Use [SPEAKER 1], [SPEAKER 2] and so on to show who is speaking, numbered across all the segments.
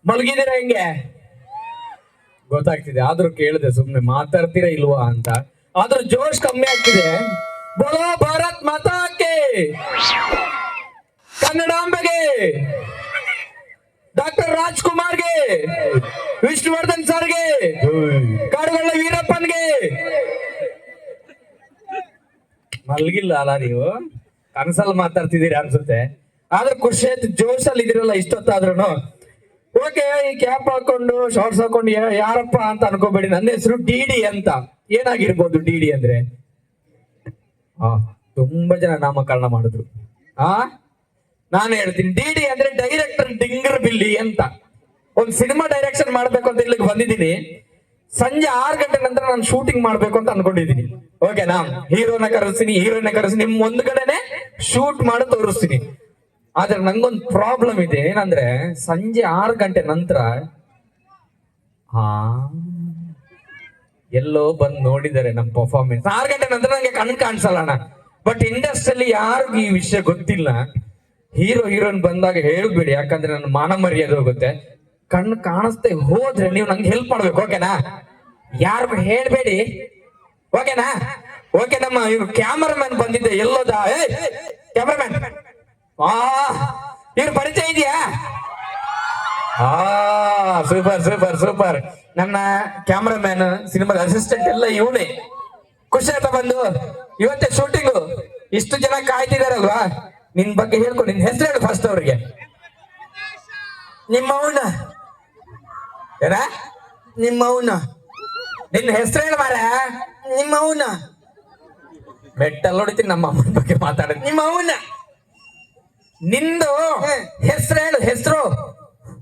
[SPEAKER 1] ಮಲಗಿದ್ದೀರಾ ಹೆಂಗೆ ಗೊತ್ತಾಗ್ತಿದೆ, ಆದ್ರೂ ಕೇಳಿದೆ ಸುಮ್ನೆ ಮಾತಾಡ್ತೀರಾ ಇಲ್ವಾ ಅಂತ. ಆದ್ರೂ ಜೋಶ್ ಕಮ್ಮಿ ಆಗ್ತಿದೆ. ಬೋಲೋ ಭಾರತ್ ಮಾತಾಕ್ಕೆ, ಕನ್ನಡಾಂಬೆಗೆ, ಡಾಕ್ಟರ್ ರಾಜ್ಕುಮಾರ್ಗೆ, ವಿಷ್ಣುವರ್ಧನ್ ಸರ್ಗೆ, ಕಾಡುಗಳ ವೀರಪ್ಪನ್ಗೆ. ಮಲ್ಗಿಲ್ಲ ಅಲ್ಲ ನೀವು, ಕನಸಲ್ಲಿ ಮಾತಾಡ್ತಿದ್ದೀರಿ ಅನ್ಸುತ್ತೆ. ಆದ್ರೆ ಖುಷಿ ಆಯ್ತು, ಜೋಶಲ್ಲಿ ಇದಿರಲ್ಲ ಇಷ್ಟೊತ್ತಾದ್ರೂ. ಓಕೆ, ಈ ಕ್ಯಾಪ್ ಹಾಕೊಂಡು ಶಾರ್ಟ್ಸ್ ಹಾಕೊಂಡು ಯಾರಪ್ಪ ಅಂತ ಅನ್ಕೋಬೇಡಿ. ನನ್ನ ಹೆಸರು ಡಿ ಅಂತ. ಏನಾಗಿರ್ಬೋದು ಡಿ ಅಂದ್ರೆ? ತುಂಬಾ ಜನ ನಾಮಕರಣ ಮಾಡಿದ್ರು. ನಾನು ಹೇಳ್ತೀನಿ, ಡಿ ಅಂದ್ರೆ ಡೈರೆಕ್ಟರ್ ಡಿಂಗರ್ ಬಿಲ್ಲಿ ಅಂತ. ಒಂದು ಸಿನಿಮಾ ಡೈರೆಕ್ಷನ್ ಮಾಡ್ಬೇಕು ಅಂತ ಇಲ್ಲಿಗೆ ಬಂದಿದ್ದೀನಿ. ಸಂಜೆ 6 ಗಂಟೆ ನಂತರ ನಾನು ಶೂಟಿಂಗ್ ಮಾಡ್ಬೇಕು ಅಂತ ಅನ್ಕೊಂಡಿದ್ದೀನಿ. ಓಕೆನಾ? ಹೀರೋನ ಕರೆಸ್ತೀನಿ, ನಿಮ್ ಒಂದ್ ಕಡೆನೆ ಶೂಟ್ ಮಾಡಿ ತೋರಿಸ್ತೀನಿ. ಆದ್ರೆ ನಂಗೊಂದು ಪ್ರಾಬ್ಲಮ್ ಇದೆ. ಏನಂದ್ರೆ ಸಂಜೆ 6 ಗಂಟೆ ನಂತರ ಎಲ್ಲೋ ಬಂದು ನೋಡಿದ್ದಾರೆ ನಮ್ ಪರ್ಫಾರ್ಮೆನ್ಸ್. 6 ಗಂಟೆ ನಂತರ ನಂಗೆ ಕಣ್ ಕಾಣಿಸಲ್ಲ ಅಣ್ಣ. ಬಟ್ ಇಂಡಸ್ಟ್ರಿಯಲ್ಲಿ ಯಾರಿಗೂ ಈ ವಿಷಯ ಗೊತ್ತಿಲ್ಲ. ಹೀರೋಯಿನ್ ಬಂದಾಗ ಹೇಳ್ಬೇಡಿ, ಯಾಕಂದ್ರೆ ನನ್ನ ಮಾನ ಮರ್ಯಾದೆ ಹೋಗುತ್ತೆ. ಕಣ್ಣು ಕಾಣಿಸ್ದೆ ಹೋದ್ರೆ ನೀವು ನಂಗೆ ಹೆಲ್ಪ್ ಮಾಡ್ಬೇಕು. ಓಕೆನಾ? ಯಾರಿಗೂ ಹೇಳ್ಬೇಡಿ. ಓಕೆನಾ? ಓಕೆ. ನಮ್ಮ ಇವ್ರು ಕ್ಯಾಮರಾಮ್ಯಾನ್ ಬಂದಿದ್ದೆ, ಎಲ್ಲೋದ? ಕ್ಯಾಮರಾಮ್ಯಾನ್, ಇವ್ರು ಪರಿಚಯ ಇದೆಯಾ? Super super super. ನನ್ನ ಕ್ಯಾಮರಾಮ್ಯಾನ್, ಸಿನಿಮಾದ ಅಸಿಸ್ಟೆಂಟ್ ಎಲ್ಲ ಇವನೇ. ಖುಷಿ ಆಯ್ತಾ ಬಂದು? ಇವತ್ತೇ ಶೂಟಿಂಗು. ಇಷ್ಟು ಜನ ಕಾಯ್ತಿದಾರಲ್ವಾ? ನಿನ್ ಬಗ್ಗೆ ಹೇಳ್ಕೊ. ನಿನ್ ಹೆಸರು ಹೇಳು ಫಸ್ಟ್ ಅವ್ರಿಗೆ. ನಿಮ್ಮವನ ಏನ? ನಿಮ್ಮವನ. ನಿನ್ನ ಹೆಸರು ಹೇಳು ಮಾರ. ನಿಮ್ಮವನ. ಬೆಟ್ಟಲ್ಲಿ ಹೊಡಿತೀನಿ ನಮ್ಮ ಅಮ್ಮನ ಬಗ್ಗೆ ಮಾತಾಡೋದು. ನಿಮ್ಮವನ. ನಿಂದು ಹೆಸರು ಹೇಳು. ಹೆಸರು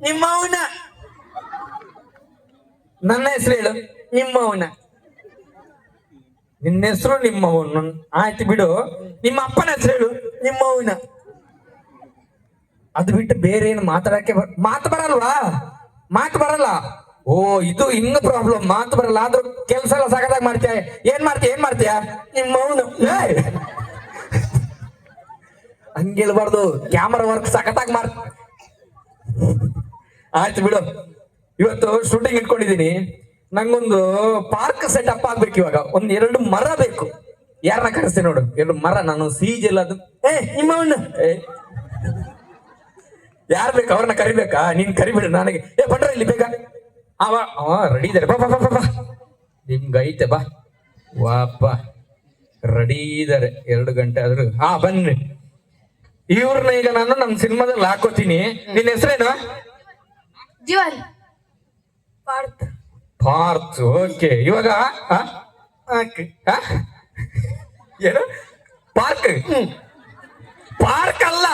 [SPEAKER 1] ನಿಮ್ಮವನ. ನನ್ನ ಹೆಸರು ಹೇಳು. ನಿಮ್ಮವನ. ನಿನ್ನ ಹೆಸರು ನಿಮ್ಮವನು. ಆಯ್ತು ಬಿಡು. ನಿಮ್ಮ ಅಪ್ಪನ ಹೆಸರು ಹೇಳು. ನಿಮ್ಮವನ. ಅದು ಬಿಟ್ಟು ಬೇರೆ ಏನು ಮಾತಾಡಕ್ಕೆ ಮಾತು ಬರಲ್ವಾ? ಮಾತು ಬರಲ್ಲ. ಓ, ಇದು ಹಿಂಗ ಪ್ರಾಬ್ಲಮ್. ಮಾತು ಬರಲ್ಲ, ಆದ್ರೂ ಕೆಲಸ ಎಲ್ಲ ಸಗದಾಗ ಮಾಡ್ತೀಯ. ಏನ್ ಮಾಡ್ತೀಯ? ನಿಮ್ಮವನು. ಹಂಗೇಳ್ಬಾರ್ದು. ಕ್ಯಾಮರಾ ವರ್ಕ್ ಸಖತ್ತಾಗಿ ಆಯ್ತು ಬಿಡು. ಇವತ್ತು ಶೂಟಿಂಗ್ ಇಟ್ಕೊಂಡಿದೀನಿ. ನಂಗೊಂದು ಪಾರ್ಕ್ ಸೆಟಪ್ ಆಗ್ಬೇಕು. ಇವಾಗ 1-2 ಮರ ಬೇಕು. ಯಾರನ್ನ ಕರೆಸ್ತೀನಿ ನೋಡು, 2 ಮರ. ನಾನು ಸೀಜ್ ಅದು. ನಿಮ್ಮವನ್ನ ಯಾರು ಬೇಕು ಅವ್ರನ್ನ ಕರಿಬೇಕಾ? ನೀನ್ ಕರಿಬಿಡು ನನಗೆ. ಬಂಡ್ರ ಇಲ್ಲಿ ಬೇಗ. ರೆಡಿ ಇದಾರೆ. ಬಾ ನಿಮ್ಗೆ ಐತೆ. ಬಾ ವಾಪ ರೆಡಿ ಇದಾರೆ. 2 ಗಂಟೆ ಆದ್ರು. ಬನ್ನಿ. ಇವ್ರನ್ನ ಈಗ ನಾನು ನಮ್ ಸಿನಿಮಾದಲ್ಲಿ ಹಾಕೋತೀನಿ. ನಿನ್ನ ಹೆಸರೇನು?
[SPEAKER 2] ಜೀವನ್.
[SPEAKER 1] ಪಾರ್ತ್. ಓಕೆ. ಇವಾಗ ಏನು? ಪಾರ್ಕ್. ಪಾರ್ಕ್ ಅಲ್ಲ,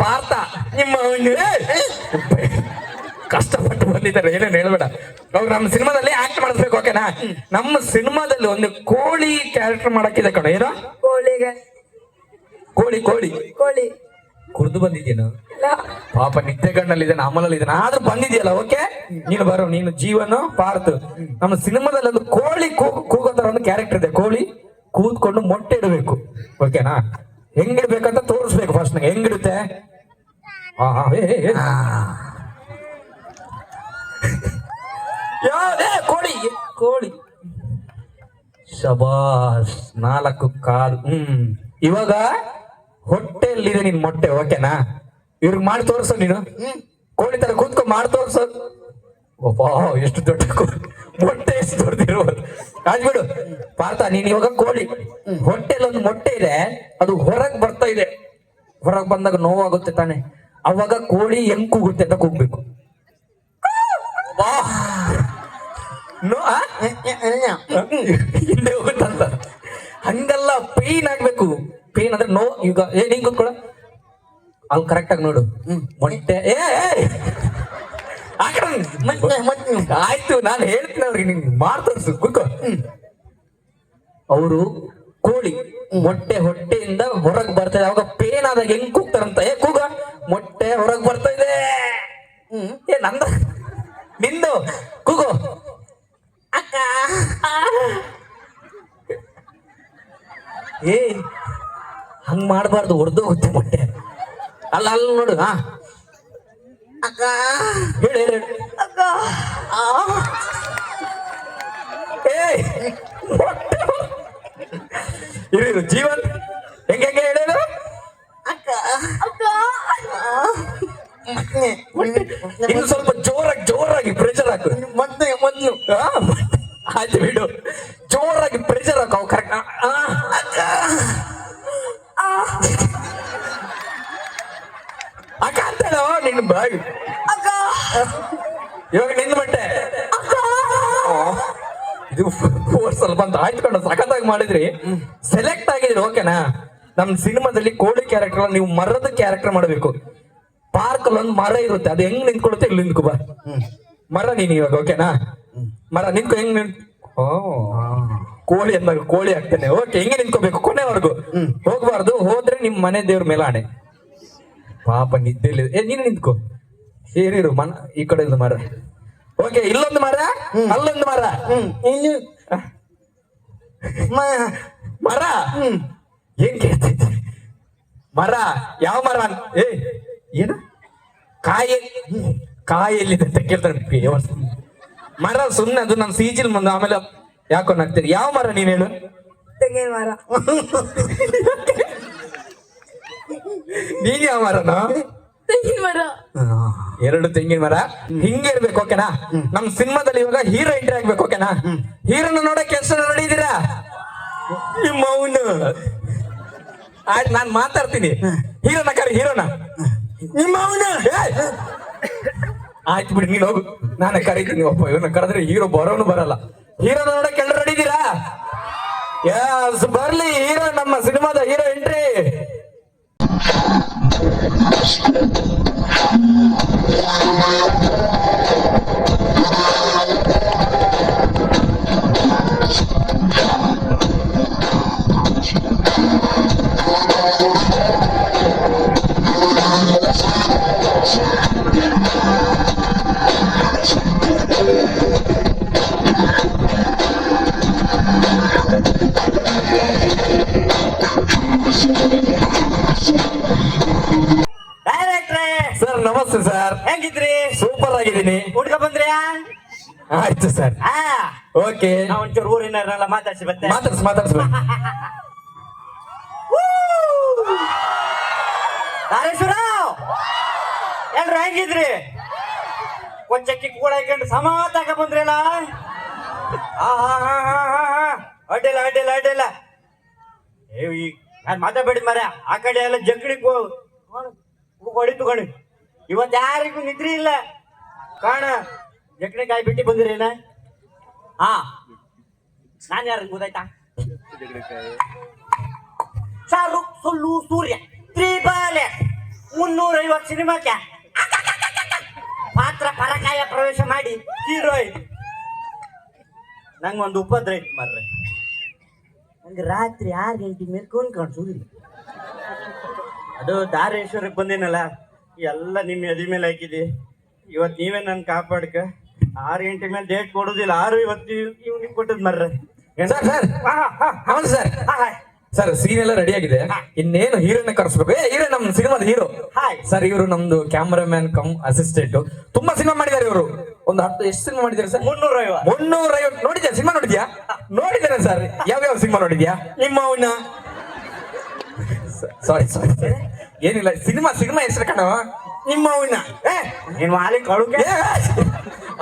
[SPEAKER 1] ಪಾರ್ಥ. ನಿಮ್ಮ ಕಷ್ಟಪಟ್ಟು ಬಂದಿದ್ದಾರೆ. ಏನೇನು ಹೇಳ್ಬೇಡ. ಅವ್ರು ನಮ್ಮ ಸಿನಿಮಾದಲ್ಲಿ ಆಕ್ಟ್ ಮಾಡಿಸ್ಬೇಕು. ಓಕೆನಾ? ನಮ್ಮ ಸಿನಿಮಾದಲ್ಲಿ ಒಂದು ಕೋಳಿ ಕ್ಯಾರೆಕ್ಟರ್ ಮಾಡಕ್ಕಿದೆ ಕಣ. ಏನೋ ಕೋಳಿ ಕುರ್ದು ಬಂದಿದ್ದೇನು? ಪಾಪ ನಿದ್ದೆಗಣ್ಣಲ್ಲಿದ್ದಾನೆ, ಅಮಲಲ್ಲಿದ್ದಾನೆ, ಆದ್ರೂ ಬಂದಿದ್ಯಲ್ಲ. ಓಕೆ, ನೀನು ಬರೋ. ನೀನು ಜೀವನ ಪಾರ್ಥ. ನಮ್ಮ ಸಿನಿಮಾದಲ್ಲಿ ಒಂದು ಕೋಳಿ ಕೂಗೋತರ ಒಂದು ಕ್ಯಾರೆಕ್ಟರ್ ಇದೆ. ಕೋಳಿ ಕೂತ್ಕೊಂಡು ಮೊಟ್ಟೆ ಇಡಬೇಕು. ಓಕೆನಾ? ಹೆಂಗಿಡ್ಬೇಕಂತ ತೋರಿಸ್ಬೇಕು ಫಸ್ಟ್. ನಂಗೆ ಹೆಂಗಿಡುತ್ತೆ? ಕೋಳಿ. ಶಬಾಷ್. 4 ಕಾಲು. ಇವಾಗ ಹೊಟ್ಟೆಯಲ್ಲಿದೆ ನಿನ್ ಮೊಟ್ಟೆ. ಓಕೆನಾ? ಇವ್ರಿಗೆ ಮಾಡಿ ತೋರ್ಸೋ. ನೀನು ಕೋಳಿ ತರ ಕೂತ್ಕೊ ಮಾಡಿ ತೋರ್ಸೋ. ಎಷ್ಟು ದೊಡ್ಡ ಮೊಟ್ಟೆ, ಎಷ್ಟು ದೊಡ್ಡದಿರ್ಬೋದು. ಬಿಡು ಪಾರ್ಥ. ನೀನ್ ಇವಾಗ ಕೋಳಿ, ಹೊಟ್ಟೆಯಲ್ಲಿ ಒಂದು ಮೊಟ್ಟೆ ಇದೆ, ಅದು ಹೊರಗ್ ಬರ್ತಾ ಇದೆ. ಹೊರಗ್ ಬಂದಾಗ ನೋವಾಗುತ್ತೆ ತಾನೆ. ಅವಾಗ ಕೋಳಿ ಹೆಂಗ್ ಕೂಗುತ್ತೆ ಅಂತ ಕೂಗ್ಬೇಕು. ಹಿಂದೆ ಹೋಗುತ್ತಂತ. ಹಂಗಲ್ಲ, ಪೇನ್ ಆಗ್ಬೇಕು. ಪೇನ್ ಅಂದ್ರೆ ನೋ. ಈಗ ಹಿಂಗ್ ಕೂತ್ಕೊಳ. ಅಲ್ಲಿ ಕರೆಕ್ಟ್ ಆಗಿ ನೋಡು. ಮೊಟ್ಟೆ ಆಯ್ತು, ನಾನು ಹೇಳ್ತೀನಿ ಅವ್ರಿಗೆ. ನಿಂಗೆ ಮಾಡ್ತೋರ್ಸು. ಕೂತ್ಕೋ. ಅವರು ಕೋಳಿ ಹೊಟ್ಟೆಯಿಂದ ಹೊರಗೆ ಬರ್ತಾ ಇದೆ. ಅವಾಗ ಪೇನ್ ಆದಾಗ ಹೆಂಗ್ ಕೂಗ್ತಾರಂತ. ಕೂಗ. ಮೊಟ್ಟೆ ಹೊರಗೆ ಬರ್ತಾ ಇದೆ. ನಂದ ನಿಂದು ಕೂಗು. ಅಕ್ಕ. ಹಂಗ್ ಮಾಡಬಾರ್ದು, ಹೊಡೆದು ಹೋಗುತ್ತೆ ಮೊಟ್ಟೆ. ಅಲ್ಲ ನೋಡು.
[SPEAKER 3] ಅಕ್ಕ
[SPEAKER 1] ಹೇಳಿ ಹೇಳಿ
[SPEAKER 3] ಅಕ್ಕ
[SPEAKER 1] ಏಯ್ ಇರು ಜೀವನ್ ಹೆಂಗೆ ಹೆಂಗೆ ಹೇಳೋದು
[SPEAKER 3] ಅಕ್ಕ
[SPEAKER 2] ಅಕ್ಕ
[SPEAKER 1] ಇನ್ನು ಸ್ವಲ್ಪ ಜೋರಾಗಿ ಪ್ರೆಷರ್ ಹಾಕು
[SPEAKER 3] ಮತ್ತೆ ಮೊದ್ಲು
[SPEAKER 1] ಆ, ಆಯ್ತು ಬಿಡು ಜೋರಾಗಿ ಪ್ರೆಷರ್ ಹಾಕು ಕರೆಕ್ಟ್ ಅಕ್ಕ ಅಂತೇಳ ನಿನ್ನ ಬಾಯಿ
[SPEAKER 3] ಅಕ್ಕ
[SPEAKER 1] ಇವಾಗ ನಿಂದ ಬಟ್ಟೆ ಇದು ಸ್ವಲ್ಪ ಅಂತ ಆಯ್ತು ಕಣ ಸಖತ್ತಾಗಿ ಮಾಡಿದ್ರಿ ಸೆಲೆಕ್ಟ್ ಆಗಿದ್ರಿ ಓಕೆನಾ ನಮ್ ಸಿನಿಮಾದಲ್ಲಿ ಕೋಳಿ ಕ್ಯಾರೆಕ್ಟರ್ ನೀವು ಮರದ ಕ್ಯಾರೆಕ್ಟರ್ ಮಾಡಬೇಕು ಪಾರ್ಕ್ ಅಲ್ಲಿ ಒಂದು ಮರ ಇರುತ್ತೆ ಅದು ಹೆಂಗ್ ನಿಂತ್ಕೊಳ್ಳುತ್ತೆ ಇಲ್ಲಿ ನಿಂತ್ಕೊ ಬಾ ಮರ ನೀನ್ ಇವಾಗ ಓಕೆನಾ ಮರ ನಿಂತ್ಕೊ ಹೆಂಗ್ ಓ ಕೋಳಿ ಅಂದಾಗ ಕೋಳಿ ಆಗ್ತಾನೆ ಓಕೆ ಹೆಂಗೆ ನಿಂತ್ಕೋಬೇಕು ಕೊನೆವರೆಗೂ ಹೋಗ್ಬಾರ್ದು ಹೋದ್ರೆ ನಿಮ್ ಮನೆ ದೇವ್ರ ಮೇಲೆ ಆಣೆ ಪಾಪ ನಿದ್ದೆಲಿ ನೀನು ನಿಂತ್ಕೋ ಏನಿರು ಮನ ಈ ಕಡೆ ಒಂದು ಮರ ಓಕೆ ಇಲ್ಲೊಂದು ಮರ ಅಲ್ಲೊಂದು ಮರ
[SPEAKER 3] ಇನ್ನು
[SPEAKER 1] ಮರ ಏನ್ ಕೇಳ್ತೈತಿ ಮರ ಯಾವ ಮರ ಏ ಏನು ಕಾಯಿ ಎಲ್ಲಿದೆ ಅಂತ ಕೇಳ್ತಾನೆ ಮರ ಸುಮ್ನೆ ಅದು ನಾನು ಸೀಜಿಲ್ ಮುಂದೆ ಆಮೇಲೆ ಯಾಕೋ ನಾಗ್ತೀರಿ ಯಾವ ಮರ ನೀನ್ ಹೇಳು
[SPEAKER 3] ತೆಂಗಿನ ಮರ
[SPEAKER 1] ನೀನ್ ಯಾವ ಮರನ
[SPEAKER 2] ತೆಂಗಿನ ಮರ
[SPEAKER 1] ಎರಡು ತೆಂಗಿನ ಮರ ಹಿಂಗೆ ಇರ್ಬೇಕು ಓಕೆನಾ ನಮ್ ಸಿನಿಮಾದಲ್ಲಿ ಇವಾಗ ಹೀರೋ ಎಂಟ್ರಿ ಆಗ್ಬೇಕು ಓಕೆನಾ ಹೀರೋನ ನೋಡಕ್ಕೆ ಎಷ್ಟು ನೋಡಿದೀರಾ ನಿಮ್ಮ ಅವನು ಆಯ್ತು ನಾನ್ ಮಾತಾಡ್ತೀನಿ ಹೀರೋನ ಕರಿ ಹೀರೋನ ನಿಮ್ಮ ಅವನ ಆಯ್ತು ಬಿಡಿ ನೀನ್ ಹೋಗು ನಾನೇ ಕರೀತೀನಿ ಒಬ್ಬ ಇವನ್ನ ಕರೆದ್ರೆ ಹೀರೋ ಬರೋನು ಬರಲ್ಲ ಹೀರೋನ ನೋಡಕ್ಕೆ ಎಲ್ಲರೂ ನೋಡಿದೀರಾ ಯಸ್ ಬರ್ಲಿ ಹೀರೋ ನಮ್ಮ ಸಿನಿಮಾದ ಹೀರೋ ಎಂಟ್ರಿ
[SPEAKER 3] ಡೈರೆಕ್ಟ್ರೇ
[SPEAKER 1] ಸರ್ ನಮಸ್ತೆ ಸರ್
[SPEAKER 3] ಹೆಂಗಿದ್ರಿ
[SPEAKER 1] ಸೂಪರ್ ಆಗಿದ್ದೀನಿ
[SPEAKER 3] ಹುಡ್ಕ ಬಂದ್ರ್ಯಾ
[SPEAKER 1] ಆಯ್ತು ಸರ್
[SPEAKER 3] ಹಾ
[SPEAKER 1] ಓಕೆ
[SPEAKER 3] ನಾ ಒಂಚೂರು ಊರಿನವ್ರನ್ನೆಲ್ಲ ಮಾತಾಡ್ಸಿ ಬತ್ತೆ
[SPEAKER 1] ಮಾತಾಡ್ಸ್ಬೇಕು
[SPEAKER 3] ನಾರೇಶ್ವರರಾವ್ ಎಲ್ರು ಹೆಂಗಿದ್ರಿ ಕೊಂಚಕ್ಕಿ ಕೂಡ ಹಾಕೊಂಡು ಸಮಾತಾಕ ಬಂದ್ರಲ್ಲ ಅಡ್ಡಿಲ್ಲ ಅಡ್ಡಿಲ್ಲ ಅಡ್ಡಿಲ್ಲ ಏ ಈಗ ನಾನು ಮಾತಾಡ್ಬೇಡಿ ಮರ ಆ ಕಡೆ ಎಲ್ಲ ಜಕ್ಕಡಿ ಹೊಡಿತು ಕಣಿ ಇವತ್ತು ಯಾರಿಗೂ ನಿದ್ರಿ ಇಲ್ಲ ಕಾಣ ಜಕ್ಕಡಿ ಕಾಯಿ ಬಿಟ್ಟು ಬಂದಿರೇನ ಹಾ ನಾನು ಯಾರು ಗೊತ್ತಾಯ್ತಾ ಶಾರುಖ್ ಸುಳ್ಳು ಸೂರ್ಯ ತ್ರಿಬಾಲೆ 350 ಸಿನಿಮಾಕ್ಕೆ ಪಾತ್ರ ಪರಕಾಯ ಪ್ರವೇಶ ಮಾಡಿ ಹೀರೋಯಿನ್ ನಂಗೆ ಒಂದು ಉಪದ್ರ ಐತಿ ಮಾರ್ರೆ ನಂಗೆ ರಾತ್ರಿ 6 ಗಂಟೆ ಮೇಲೆ ಕಾಣಿಸೋದಿಲ್ಲ ಅದು ಧಾರೇಶ್ವರಕ್ಕೆ ಬಂದೇನಲ್ಲ ಎಲ್ಲ ನಿಮ್ಮ ಎದೆ ಮೇಲೆ ಹಾಕಿದೆ ಇವತ್ತು ನೀವೇ ನನ್ನ ಕಾಪಾಡ್ಕ 6 ಗಂಟೆ ಮೇಲೆ ಡೇಟ್ ಕೊಡೋದಿಲ್ಲ 6 ಇವತ್ತು ಇವ್ನಿಗೆ ಕೊಟ್ಟದ್ ಮಾರ್ರೆ
[SPEAKER 1] ಸರ್ ಸರ್ ಹೌದು ಸರ್
[SPEAKER 3] ಹಾಯ್
[SPEAKER 1] ಸರ್ ಸೀನ್ ಎಲ್ಲ ರೆಡಿ ಆಗಿದೆ ಇನ್ನೇನು ಹೀರೋನ ಕರೆಸ್ಬೇಕು ಹೀರೋ ನಮ್ಮ ಸಿನಿಮಾದ ಹೀರೋ
[SPEAKER 3] ಹಾಯ್
[SPEAKER 1] ಸರ್ ಇವರು ನಮ್ದು ಕ್ಯಾಮರಾಮ್ಯಾನ್ ಕಮ್ ಅಸಿಸ್ಟೆಂಟ್ ತುಂಬಾ ಸಿನಿಮಾ ಮಾಡಿದ್ದಾರೆ ಇವರು ಒಂದು 10 ಎಷ್ಟು ಸಿನಿಮಾ ಮಾಡಿದ್ದಾರೆ ಸರ್
[SPEAKER 3] 350
[SPEAKER 1] 350 ನೋಡಿದ್ಯಾ ಸಿನಿಮಾ ನೋಡಿದ್ಯಾ ನೋಡಿದ್ದೇನೆ ಸರ್ ಯಾವ್ಯಾವ ಸಿನಿಮಾ ನೋಡಿದ್ಯಾ
[SPEAKER 3] ನಿಮ್ಮ ಅವನ
[SPEAKER 1] ಸಾರಿ ಏನಿಲ್ಲ ಸಿನಿಮಾ ಹೆಸರು ಕಣ
[SPEAKER 3] ನಿಮ್ಮ ಅವನ ನೀನ್ ಮಾಲಿಕ್ ಕಳುಗೆ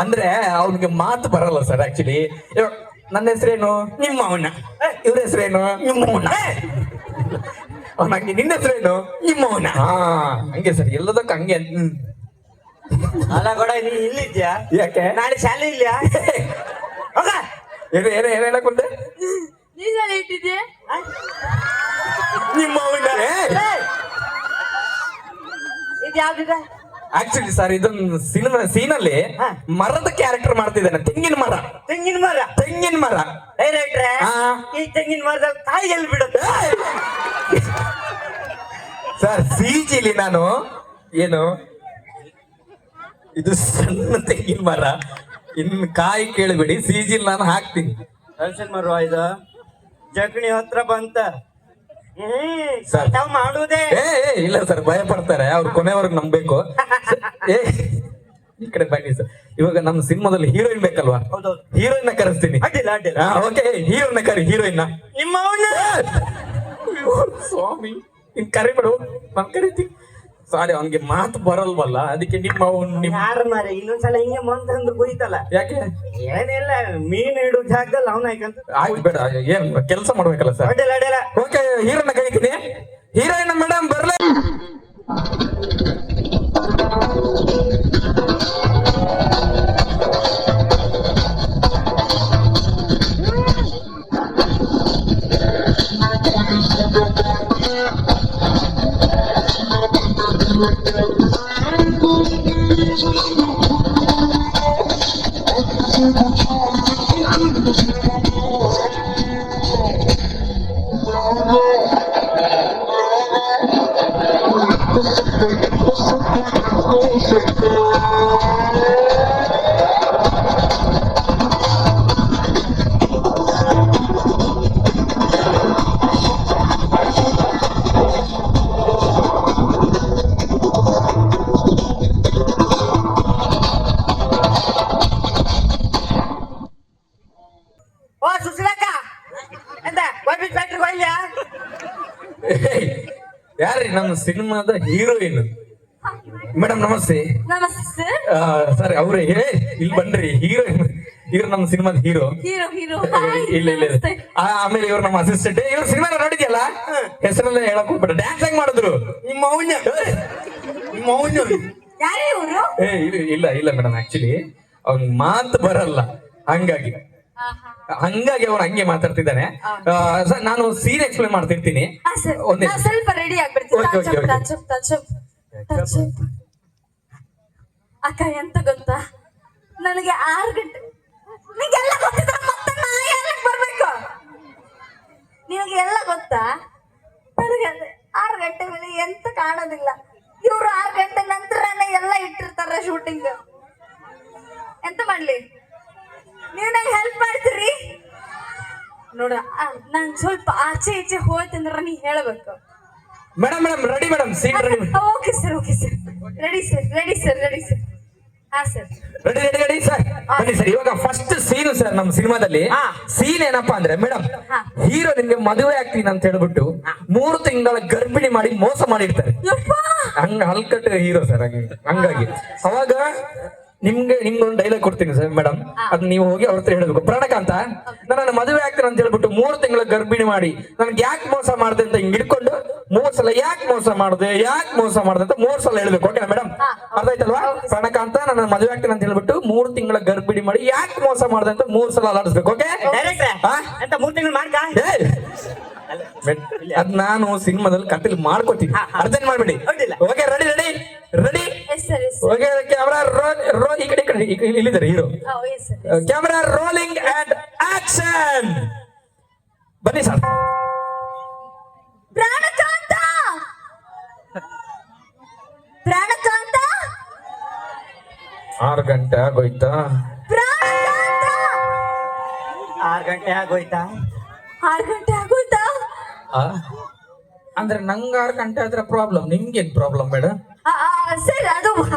[SPEAKER 1] ಅಂದ್ರೆ ಅವ್ನಿಗೆ ಮಾತು ಬರಲ್ಲ ಸರ್ ಆಕ್ಚುಲಿ ನನ್ನ ಹೆಸರೇನು
[SPEAKER 3] ನಿಮ್ಮ ಅವನ
[SPEAKER 1] ಇವ್ರ ಹೆಸರೇನು
[SPEAKER 3] ನಿಮ್ಮ ಅವನ
[SPEAKER 1] ನಿನ್ನ ಹೆಸರೇನು
[SPEAKER 3] ನಿಮ್ಮ ಅವನ
[SPEAKER 1] ಹಾ ಹಂಗೆ ಸರ್ ಎಲ್ಲದಕ್ಕೂ ಹಂಗೆ
[SPEAKER 3] ಅಲ್ಲ ಕೂಡ ನೀ ಇಲ್ಲಿದ್ಯಾ
[SPEAKER 1] ಯಾಕೆ
[SPEAKER 3] ನಾಳೆ ಶಾಲೆ ಇಲ್ಯಾ ಹೋಗ
[SPEAKER 1] ಏನು ಹೇಳಕ್ ಬಂದೆ
[SPEAKER 2] ನೀನ್ ಇಟ್ಟಿದ್ಯೆ
[SPEAKER 3] ನಿಮ್ಮ ಅವನ ಇದು ಯಾವ್ದಿದೆ
[SPEAKER 1] ಆಕ್ಚುಲಿ ಸರ್ ಇದೊಂದು ಸೀನಲ್ಲಿ
[SPEAKER 3] ಹಾ.
[SPEAKER 1] ಮರದ ಕ್ಯಾರೆಕ್ಟರ್ ಮಾಡ್ತಿದ್ದಾನೆ ತೆಂಗಿನ ಮರ
[SPEAKER 3] ತೆಂಗಿನ ಮರ ಡೈರೆಕ್ಟ್ರೆ
[SPEAKER 1] ಹಾ.
[SPEAKER 3] ಈ ತೆಂಗಿನ ಮರದಲ್ಲಿ ಕಾಯಿ ಎಲ್ಲಿ ಬಿಡುತ್ತೆ
[SPEAKER 1] ಸರ್ ಸಿಜಿಲಿ ನಾನು ಏನು ಇದು ಸಣ್ಣ ತೆಂಗಿನ ಮರ ಇನ್ನು ಕಾಯಿ ಕೇಳಬೇಡಿ ಸಿಜಿಲ್ ನಾನು ಹಾಕ್ತೀನಿ
[SPEAKER 3] ಟೆನ್ಷನ್ ಮರುವ ಇದು ಜಗಣಿ ಹತ್ರ ಬಂತ
[SPEAKER 1] ಸರ್.
[SPEAKER 3] ತಾವ್ ಮಾಡುವುದೇ
[SPEAKER 1] ಇಲ್ಲ ಸರ್, ಭಯ ಪಡ್ತಾರೆ ಅವ್ರು, ಕೊನೆವರೆಗೂ ನಂಬೇಕು. ಏ ಈ ಕಡೆ ಬನ್ನಿ ಸರ್. ಇವಾಗ ನಮ್ಮ ಸಿನಿಮಾದಲ್ಲಿ ಹೀರೋಯಿನ್ ಬೇಕಲ್ವಾ?
[SPEAKER 3] ಹೌದೌದು.
[SPEAKER 1] ಹೀರೋಯಿನ್ ಕರೆಸ್ತೀನಿ.
[SPEAKER 3] ಅಡ್ಡಿಲ್ಲ ಅಡ್ಡಿಲ್ಲ.
[SPEAKER 1] ಓಕೆ, ಹೀರೋಯಿನ್ ಕರಿ, ಹೀರೋಯಿನ್.
[SPEAKER 3] ನಿಮ್ಮ ಅವನ
[SPEAKER 1] ಸ್ವಾಮಿ, ಇನ್ ಕರಿ ಬಿಡು, ನಾನು ಕರಿತೀನಿ. ಸಾರಿ, ಅವನ್ಗೆ ಮಾತು ಬರಲ್ವಲ್ಲ, ಅದಕ್ಕೆ ನಿಮ್ಮ
[SPEAKER 3] ಯಾರ ಮಾರೆ ಇನ್ನೊಂದ್ಸಲ ಹಿಂಗೆ ಮಂತ್ರ ಬೈತಲ್ಲ.
[SPEAKER 1] ಯಾಕೆ?
[SPEAKER 3] ಏನಿಲ್ಲ, ಮೀನ್ ಇಡು ಜಾಗದಲ್ಲಿ ಅವನ ಹಾಕಂತ.
[SPEAKER 1] ಆಯ್ತು ಬೇಡ, ಏನ್ ಕೆಲಸ ಮಾಡ್ಬೇಕಲ್ಲ ಸರ್.
[SPEAKER 3] ಅಡ್ಡಿಲ್ಲ ಅಡ್ಡಿಲ್ಲ.
[SPEAKER 1] ಓಕೆ, ಹೀರೋನ ಕರಿತೀನಿ. Heroine madam ಬರ್ಲೇ.
[SPEAKER 3] ಓ ಸುಶೀಲಕ್ಕ, ಎಂತ ವೈಬಿಟ್ ಫ್ಯಾಕ್ಟ್ರಿ ಹೋಯ್ಲ್ಯಾ?
[SPEAKER 1] ಯಾರ್ರಿ ನಮ್ಮ ಸಿನಿಮಾದ ಹೀರೋಯಿನ್? ಮೇಡಮ್ ನಮಸ್ತೆ.
[SPEAKER 2] ನಮಸ್ತೆ ಸರ್.
[SPEAKER 1] ಸರಿ, ಅವ್ರೆ ಇಲ್ಲಿ ಬನ್ರಿ. ಹೀರೋಯಿನ್, ಇವ್ರು ನಮ್ಮ ಸಿನಿಮಾದ ಹೀರೋ.
[SPEAKER 2] Hero hero.
[SPEAKER 1] ಇಲ್ಲ ಇಲ್ಲ ಇಲ್ಲ. ಆಮೇಲೆ ಇವ್ರು ನಮ್ಮ ಅಸಿಸ್ಟೆಂಟ್. ಇವ್ರ ಸಿನಿಮಾ ನೋಡಿದ್ಯಲ್ಲ, ಹೆಸರನ್ನ ಹೇಳಕ್ ಹೋಗ್ಬೇಡ. ಡ್ಯಾನ್ಸ್ ಹೆಂಗ್ ಮಾಡಿದ್ರು?
[SPEAKER 3] ನಿಮ್ಮ ಅವನ ನಿಮ್ಮ ಅವನ
[SPEAKER 2] ಯಾರೇ ಇವರು?
[SPEAKER 1] ಇಲ್ಲ ಇಲ್ಲ ಮೇಡಮ್, ಆಕ್ಚುಲಿ ಅವ್ನ್ ಮಾತು ಬರಲ್ಲ, ಹಂಗಾಗಿ ಅವ್ನು ಹಂಗೆ ಮಾತಾಡ್ತಿದ್ದಾನೆ. ಸರ್, ನಾನು ಸೀನ್ ಎಕ್ಸ್ಪ್ಲೇನ್ ಮಾಡ್ತಿರ್ತೀನಿ. ಒಂದೇ
[SPEAKER 2] ಸ್ವಲ್ಪ ರೆಡಿ ಆಗ್ಬಿಡ್ತೀನಿ.
[SPEAKER 1] Okay, okay, okay.
[SPEAKER 2] ಟಚಪ್. ಅಕ್ಕ, ಎಂತ ಗೊತ್ತಾ, ನನಗೆ 6 ಗಂಟೆ, ನಿನಗೆಲ್ಲ ಗೊತ್ತಿದ್ರೆ ಮತ್ತೆ ನಾ ಯಾಕೆ ಬರ್ಬೇಕು? ನಿನಗೆ ಎಲ್ಲ ಗೊತ್ತಾ? ನನಗೆ 6 ಗಂಟೆ ಮೇಲೆ ಎಂತ ಕಾಣೋದಿಲ್ಲ. ಇವ್ರು 6 ಗಂಟೆ ನಂತರನೇ ಎಲ್ಲ ಇಟ್ಟಿರ್ತಾರೆ ಶೂಟಿಂಗ್. ಎಂತ ಮಾಡ್ಲಿ? ನೀವು ನಂಗೆ ಹೆಲ್ಪ್ ಮಾಡ್ತೀರಿ ನೋಡ. ನಾನ್ ಸ್ವಲ್ಪ ಆಚೆ ಈಚೆ ಹೋಯ್ತಂದ್ರ ನೀ ಹೇಳ್ಬೇಕು.
[SPEAKER 1] Madam ready madam, scene ready.
[SPEAKER 2] Okay sir, okay sir. Ready sir. ಹಾ ಸರ್,
[SPEAKER 1] ರೆಡಿ ಸರ್. ಬನ್ನಿ ಸರ್, ಇವಾಗ ಫಸ್ಟ್ ಸೀನು ಸರ್ ನಮ್ಮ ಸಿನಿಮಾದಲ್ಲಿ. ಸೀನ್ ಏನಪ್ಪಾ ಅಂದ್ರೆ ಮೇಡಮ್, ಹೀರೋ ನಿಮ್ಗೆ ಮದುವೆ ಆಗ್ತೀನಿ ಅಂತ ಹೇಳ್ಬಿಟ್ಟು 3 ತಿಂಗಳ ಗರ್ಭಿಣಿ ಮಾಡಿ ಮೋಸ ಮಾಡಿರ್ತಾರೆ. ಹಂಗ ಹಲ್ಕಟ್ ಹೀರೋ ಸರ್. ಹಂಗಾಗಿ ಅವಾಗ ನಿಮ್ಗೊಂದು ಡೈಲಾಗ್ ಕೊಡ್ತೀನಿ ಸರ್ ಮೇಡಮ್, ಅದ್ ನೀವು ಹೋಗಿ ಅವ್ರ ಹತ್ರ ಹೇಳ್ಬೇಕು. ಪ್ರಣಕಾಂತ, ನನ್ನ ಮದುವೆ ಆಗ್ತೀನಿ ಅಂತ ಹೇಳ್ಬಿಟ್ಟು 3 ತಿಂಗಳ ಗರ್ಭಿಣಿ ಮಾಡಿ ನನ್ಗೆ ಯಾಕೆ ಮೋಸ ಮಾಡಿದೆ ಅಂತ ಹಿಂಗ್ ಹಿಡ್ಕೊಂಡು 3 ಸಲ ಯಾಕೆ ಮೋಸ ಮಾಡಿದೆ ಅಂತ 3 ಸಲ ಹೇಳ್ಬೇಕು. ಓಕೆನಾ ಮೇಡಮ್? ಅರ್ಥ ಆಯ್ತಲ್ವಾ? ಪ್ರಣಕಾಂತ, ನನ್ನ ಮದುವೆ ಆಗ್ತೀನಿ ಅಂತ ಹೇಳ್ಬಿಟ್ಟು 3 ತಿಂಗಳ ಗರ್ಭಿಣಿ ಮಾಡಿ ಯಾಕೆ ಮೋಸ ಮಾಡಿದೆ ಅಂತ 3 ಸಲ ಅಲಾಡಿಸ್ಬೇಕು. ಓಕೆ?
[SPEAKER 3] ಅಂತ 3 ತಿಂಗಳು ಮಾಡ್ಕ.
[SPEAKER 1] ಅದ್ ನಾನು ಸಿನಿಮಾದಲ್ಲಿ ಕಥೆಲಿ ಮಾಡ್ಕೋತೀನಿ, ಅರ್ಜೆಂಟ್ ಮಾಡ್ಬೇಡಿ. Okay, ready. Okay, camera roll. ಈ ಕಡೆ ಇಲ್ಲಿದ್ದಾರೆ hero. Camera rolling and action. ಬನ್ನಿ ಸರ್.
[SPEAKER 2] ಪ್ರಾಣಕಾಂತ
[SPEAKER 1] 6 ಗಂಟೆ ಆಗೋಯ್ತಾ?
[SPEAKER 3] 6 ಗಂಟೆ ಆಗೋಯ್ತಾ?
[SPEAKER 2] 6 ಗಂಟೆ ಆಗೋಯ್ತಾ?
[SPEAKER 1] ಅಂದ್ರೆ ನಂಗೆ 6 ಗಂಟೆ ಆದ್ರೆ ಪ್ರಾಬ್ಲಮ್, ನಿಮ್ಗೇನ್ ಪ್ರಾಬ್ಲಮ್ ಮೇಡಮ್?
[SPEAKER 2] ಸರ್, ಅದು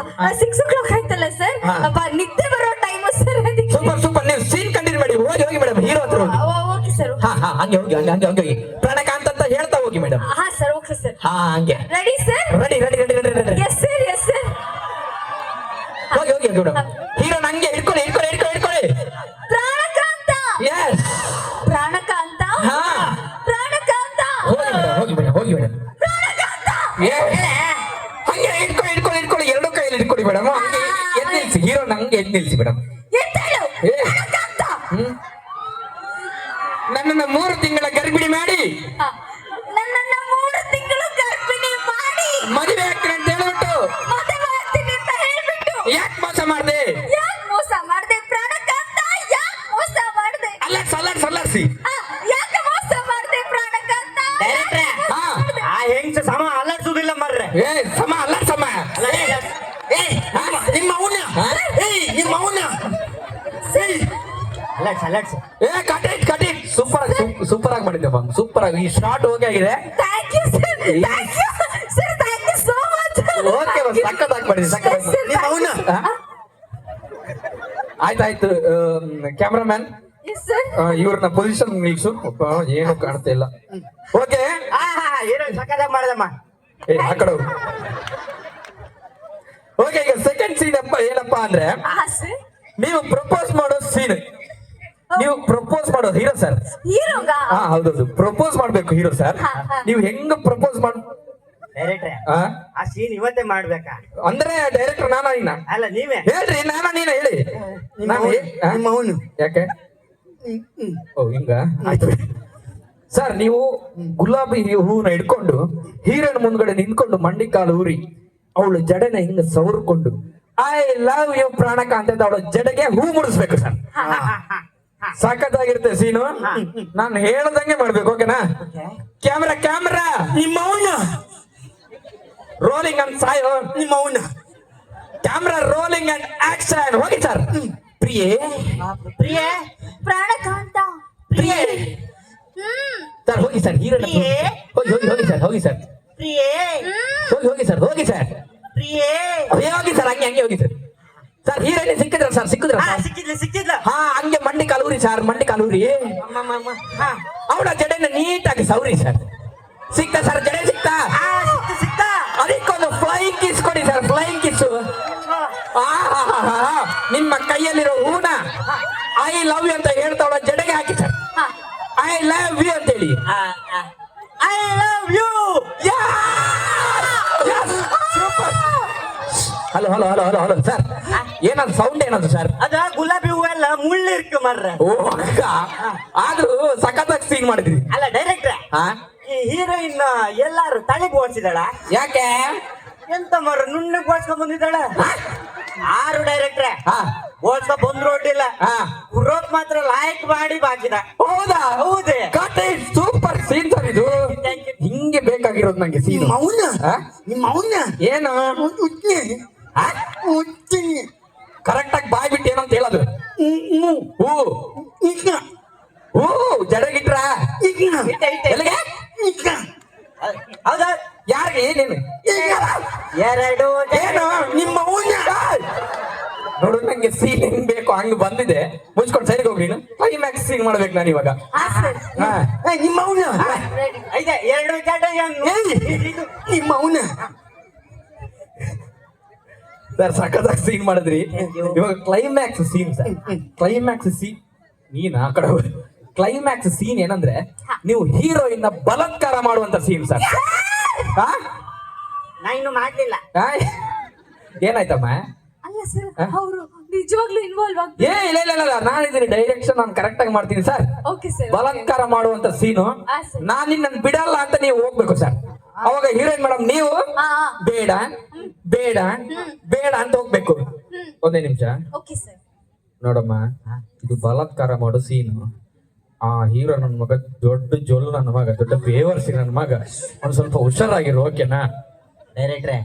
[SPEAKER 2] 6 o'clock ಆಯ್ತಲ್ಲ ಸರ್, ನಿದ್ದೆ ಬರೋ ಟೈಮ್ ಸರ್.
[SPEAKER 1] ಸೂಪರ್. ನೀವು ಸೀನ್ ಕಂಟಿನ್ಯೂ ಮಾಡಿ. ಹೋಗಿ ಮೇಡಮ್, ಹೀರೋ ಹತ್ರ ಹೋಗಿ.
[SPEAKER 2] Okay sir.
[SPEAKER 1] ಹಂಗೆ ಹೋಗಿ. ಪ್ರಣಕಾಂತ್ ಅಂತ ಹೇಳ್ತಾ ಹೋಗಿ ಮೇಡಮ್.
[SPEAKER 2] ಹಾ ಸರ್, ಓಕೆ ಸರ್.
[SPEAKER 1] ಹಂಗೆ
[SPEAKER 2] ready sir.
[SPEAKER 1] Ready.
[SPEAKER 2] Yes sir.
[SPEAKER 1] ಹೋಗಿ ಮೇಡಮ್. ಹೀರೋ ನಂಗೆ ಹಿಡ್ಕೊಳ್ಳಿ.
[SPEAKER 2] ಪ್ರಾಣಕಾಂತ.
[SPEAKER 1] ಎಸ್.
[SPEAKER 2] ಪ್ರಾಣಕಾಂತ.
[SPEAKER 1] ಹೋಗಿ ಮೇಡಮ್. ಹಂಗೆ ಹಿಡ್ಕೊಳ್ಳಿ. 2 ಕೈಯಲ್ಲಿ ಹಿಡ್ಕೊಳ್ಳಿ ಮೇಡಮ್. ಎದ್ ನಿಲ್ಸಿ. ಹೀರೋ ನಂಗೆ ಎದ್ ನಿಲ್ಸಿ ಮೇಡಮ್. ನನ್ನನ್ನು 3 ತಿಂಗಳ ಗರ್ಭಿಣಿ ಮಾಡಿ ಮದುವೆ ಆಗ್ತೀನಿ ಅಂತ ಹೇಳ್ಬಿಟ್ಟು ಯಾಕೆ ಮೋಸ ಮಾಡಿದೆ?
[SPEAKER 2] ಪ್ರಾಣಕಾಂತ, ಯಾಕೆ ಮೋಸ ಮಾಡಿದೆ?
[SPEAKER 1] ಅಲ್ಲ, ಸಲಾಡ್ಸಿ.
[SPEAKER 2] ಯಾಕೆ ಮೋಸ ಮಾಡಿದೆ ಪ್ರಾಣಕಾಂತ?
[SPEAKER 3] ಆ ಹೆಂಗ್ಸ ಸಮ ಅಲ್ಲಾಡ್ಸುದಿಲ್ಲ ಮರ್ರೆ.
[SPEAKER 1] ಸಮ ಅಲ್ಲ. ನಿಮ್ಮ ಅವನ ಅಲರ್ಟ್ಸ್. ಕಟಿಟ್ ಸೂಪರ್ ಆಗಿ ಮಾಡಿ. ಆಯ್ತಪ್ಪ ಸೂಪರ್ ಆಗಿ ಈ ಶಾರ್ಟ್ ಓಕೆ ಆಗಿದೆ.
[SPEAKER 2] Thank you sir, thank you sir, thank you so much.
[SPEAKER 1] Okay ಸಕ್ಕತ್ತಾಗಿ ಮಾಡಿದ್ರಿ, ಸಕ್ಕತ್ತಾಗಿ.
[SPEAKER 3] ನಿಮ್ಮ ಅವನ
[SPEAKER 1] ಆಯ್ತಾಯ್ತು. Cameraman
[SPEAKER 2] yes sir.
[SPEAKER 1] ಇವ್ರನ್ನ ಪೊಸಿಷನ್ ನಿಲ್ಸು. ಒಬ್ಬ ಏನು ಕಾಣ್ತಾ ಇಲ್ಲ. ಓಕೆ
[SPEAKER 3] ಏನೋ ಸಕ್ಕದಾಗಿ ಮಾಡ್ದಮ್ಮ.
[SPEAKER 1] ಆ ಕಡೆ ಓಕೆ. ಈಗ ಸೆಕೆಂಡ್ ಸೀನ್ ಏನಪ್ಪಾ ಅಂದ್ರೆ
[SPEAKER 2] ಹಾ ಸರ್.
[SPEAKER 1] ನೀವು ಪ್ರಪೋಸ್ ಮಾಡೋ ಸೀನ್. ನೀವು ಪ್ರಪೋಸ್ ಮಾಡೋ ಹೀರೋ ಸರ್.
[SPEAKER 2] ಹೀರೋಗ
[SPEAKER 1] ಹಾ ಹೌದೌದು, ಪ್ರಪೋಸ್ ಮಾಡ್ಬೇಕು ಹೀರೋ ಸರ್.
[SPEAKER 2] ಹಾ, ಹಾ.
[SPEAKER 1] ನೀವು ಹೆಂಗ ಪ್ರಪೋಸ್ ಮಾಡ್
[SPEAKER 3] ಡೈರೆಕ್ಟ್ರೆ
[SPEAKER 1] ಆ?
[SPEAKER 3] ಆ ಸೀನ್ ಇವತ್ತೇ ಮಾಡ್ಬೇಕಾ?
[SPEAKER 1] ಅಂದ್ರೆ ಡೈರೆಕ್ಟರ್ ನಾನಾ ನೀನ
[SPEAKER 3] ಅಲ್ಲ ನೀವೇ
[SPEAKER 1] ಹೇಳ್ರಿ, ನಾನಾ ನೀನ ಹೇಳಿ. ನಾನು
[SPEAKER 3] ನಿಮ್ಮ ಅವನು
[SPEAKER 1] ಯಾಕೆ ಓ ಹಿಂಗ ಆಯ್ತು ಸರ್. ನೀವು ಗುಲಾಬಿ ಹೂವನ್ನ ಇಟ್ಕೊಂಡು ಹೀರೋನ್ ಮುಂದ್ಗಡೆ ನಿಂತ್ಕೊಂಡು ಮಂಡಿ ಕಾಲು ಊರಿ ಅವಳು ಜಡೆನ ಹಿಂಗ ಸವರ್ಕೊಂಡು ಐ ಲವ್ ಯು ಪ್ರಾಣಕಾಂತ ಅಂತ ಅವಳ ಜಡೆಗೆ ಹೂ ಮುಡಿಸ್ಬೇಕು ಸರ್. ಸಖತ್ತಾಗಿರುತ್ತೆ ಸೀನು. ನಾನು ಹೇಳ್ದಂಗೆ ಮಾಡ್ಬೇಕು. ಓಕೆನಾ? ಕ್ಯಾಮ್ರಾ ಕ್ಯಾಮ್ರಾ
[SPEAKER 3] ನಿಮ್ಮ ಅವನ
[SPEAKER 1] ರೋಲಿಂಗ್ ಅಂಡ್ ಸಾಯೋ.
[SPEAKER 3] ನಿಮ್ಮ ಅವನ
[SPEAKER 1] ಕ್ಯಾಮ್ರಾ ರೋಲಿಂಗ್ ಅಂಡ್ ಆಕ್ಷನ್. ಹೋಗಿ ಸರ್. ಪ್ರಿಯೇ
[SPEAKER 3] ಪ್ರಿಯೆ
[SPEAKER 2] ಪ್ರಾಣಕಾಂತ
[SPEAKER 1] ಪ್ರಿಯೇ ಸರ್ ಹೋಗಿ ಸರ್. ಹೀರೋನ
[SPEAKER 3] ಪ್ರಿಯೇ.
[SPEAKER 1] ಹೋಗಿ ಹೋಗಿ ಹೋಗಿ ಸರ್. ಹೋಗಿ ಸರ್.
[SPEAKER 3] ಪ್ರಿಯೆ
[SPEAKER 1] ಹೋಗಿ ಹೋಗಿ ಸರ್. ಹೋಗಿ ಸರ್.
[SPEAKER 3] ಪ್ರಿಯೆ
[SPEAKER 1] ಹೋಗಿ ಸರ್. ಹಂಗೆ ಹಂಗೆ ಹೋಗಿ ಸರ್. ಸರ್ ಹೀರೋಯಿನ್ ಸಿಕ್ಕಿದ್ರ ಸರ್? ಸಿಕ್ಕಿದ್ರ ಸರ್?
[SPEAKER 3] ಸಿಕ್ಕಿದ್ಲ
[SPEAKER 1] ಹಾ ಹಂಗೆ ಮಂಡಿ ಕಾಲೂರಿ ಸರ್. ಮಂಡಿ ಕಾಲೂರಿ ಅವಳ ಜಡೆನ ನೀಟಾಗಿ ಸೌರಿ ಸರ್. ಸಿಕ್ತಾ ಸರ್? ಜಡೆ ಸಿಕ್ತಾ?
[SPEAKER 3] ಸಿಕ್ತಾ
[SPEAKER 1] ಅದಕ್ಕೊಂದು ಫ್ಲೈಯಿಂಗ್ ಕಿಸ್ ಕೊಡಿ ಸರ್. Flying kiss. ನಿಮ್ಮ ಕೈಯಲ್ಲಿರೋ ಹೂನ ಐ ಲವ್ ಯು ಅಂತ ಹೇಳ್ತಾವಳ ಜಡೆಗೆ ಹಾಕಿ ಸರ್. ಐ ಲವ್ ಯು ಅಂತ ಹೇಳಿ.
[SPEAKER 3] I love you.
[SPEAKER 1] Hello hello hello hello hello sir. ಏನದು ಸೌಂಡ್ ಏನದು ಸರ್?
[SPEAKER 3] ಅದ ಗುಲಾಬಿ ಹೂವೆಲ್ಲ ಮುಳ್ಳು ಇರ್ಕ ಮರ್ರ.
[SPEAKER 1] ಓ ಅಕ್ಕ, ಆದ್ರೂ ಸಖತ್ತಾಗಿ ಸೀನ್ ಮಾಡಿದ್ರಿ.
[SPEAKER 3] ಅಲ್ಲ ಡೈರೆಕ್ಟ್ರೆ,
[SPEAKER 1] ಹಾ
[SPEAKER 3] ಈ ಹೀರೋಯಿನ್ ಎಲ್ಲಾರು ತಲೆಗೆ ಓಡಿಸಿದಾಳ.
[SPEAKER 1] ಯಾಕೆ?
[SPEAKER 3] ಎಂತ ಮರ ನುಣ್ಣಗ್ ಓಡಿಸ್ಕೊಂಡ್ ಬಂದಿದ್ದಾಳ. 6 ಡೈರೆಕ್ಟ್ರೆ
[SPEAKER 1] ಹಾ
[SPEAKER 3] ಓಡಿಸ್ಕೊಂಡ್ ಬಂದ್ರು ಒಡ್ಡಿಲ್ಲ.
[SPEAKER 1] ಹಾ
[SPEAKER 3] ಕುರೋಕ್ ಮಾತ್ರ ಲಾಯ್ಕ್ ಮಾಡಿ ಬಾಕಿದ.
[SPEAKER 1] ಹೌದಾ?
[SPEAKER 3] ಹೌದೇ
[SPEAKER 1] ಸೂಪರ್ ಸೀನ್ ಸರ್ ಇದು.
[SPEAKER 3] Thank you.
[SPEAKER 1] ಹಿಂಗೆ ಬೇಕಾಗಿರೋದು ನಂಗೆ ಸೀನ್.
[SPEAKER 3] ನಿಮ್ಮ ಅವನ
[SPEAKER 1] ಏನು ಕರೆಕ್ಟ್ ಆಗಿ ಬಾಯ್ ಬಿಟ್ಟು ಏನಂತ ಹೇಳೋದು? ಹೂ ಹೂ ಜಡಗಿಟ್ರ ಎಲ್ಲಿಗೆ?
[SPEAKER 3] ಹೌದಾ?
[SPEAKER 1] ಯಾರಿಗೆ? ನೀನು
[SPEAKER 3] ಎರಡು
[SPEAKER 1] ಏನು ನಿಮ್ಮ ಅವ್ನ? ನೋಡು ನಂಗೆ ಸೀನ್ ಹೆಂಗ್ ಬೇಕು ಹಂಗ್ ಬಂದಿದೆ. ಮುಚ್ಕೊಂಡು ಸೈಡ್ಗೆ ಹೋಗಿ. ನೀನು ಕ್ಲೈಮ್ಯಾಕ್ಸ್ ಸೀನ್ ಮಾಡ್ಬೇಕು ನಾನು ಇವಾಗ. ಹಾ
[SPEAKER 3] ನಿಮ್ಮ ಅವನ ಐತೆ ಎರಡು ಜಡ ನಿಮ್ಮ ಅವನ.
[SPEAKER 1] ಸರ್ ಸಖತ್ತಾಗಿ ಸೀನ್ ಮಾಡಿದ್ರಿ. ಇವಾಗ climax scene sir. Climax scene ನೀನ್ ಆ ಕಡೆ ಕ್ಲೈಮ್ಯಾಕ್ಸ್ ಸೀನ್ ಏನಂದ್ರೆ ನೀವು ಹೀರೋಯಿನ್ ಬಲಾತ್ಕಾರ ಮಾಡುವಂತ ಸೀನ್ ಸರ್.
[SPEAKER 3] ನಾ ಇನ್ನು ಮಾಡ್ಲಿಲ್ಲ.
[SPEAKER 1] ಏನಾಯ್ತಮ್ಮ?
[SPEAKER 2] ಅಲ್ಲ ಸರ್, ಅವರು ನಿಜವಾಗ್ಲೂ ಇನ್ವಾಲ್ವ್ ಆಗ್ತಾರೆ.
[SPEAKER 1] ಇಲ್ಲ ಇಲ್ಲ ಇಲ್ಲ, ನಾನಿದ್ದೀನಿ ಡೈರೆಕ್ಷನ್ ನಾನು ಕರೆಕ್ಟ್ ಆಗಿ ಮಾಡ್ತೀನಿ ಸರ್.
[SPEAKER 2] Okay sir.
[SPEAKER 1] ಬಲಾತ್ಕಾರ ಮಾಡುವಂತ ಸೀನು
[SPEAKER 2] ಸರ್.
[SPEAKER 1] ನಾನು ನಿನ್ನ ಬಿಡಲ್ಲ ಅಂತ ನೀವು ಹೋಗ್ಬೇಕು ಸರ್. ಅವಾಗ ಹೀರೋಯಿನ್ ಮೇಡಮ್ ನೀವು ಬೇಡ ಬೇಡ ಬೇಡ ಅಂತ ಹೋಗ್ಬೇಕು. ಒಂದೇ ನಿಮಿಷ
[SPEAKER 2] ಓಕೆ ಸರ್.
[SPEAKER 1] ನೋಡಮ್ಮ, ಇದು ಬಲಾತ್ಕಾರ ಮಾಡೋ ಸೀನು. ಆ ಹೀರೋ ನನ್ನ ಮಗ ದೊಡ್ಡ ಜೊಲ್ಲು, ನನ್ನ ಮಗ ದೊಡ್ಡ ಬೇವರ್ಸಿ, ನನ್ನ ಮಗ ಒಂದ್ ಸ್ವಲ್ಪ ಹುಷಾರಾಗಿರು. ಓಕೆನಾ?
[SPEAKER 3] ಡೈರೆಕ್ಟ್ರೆ,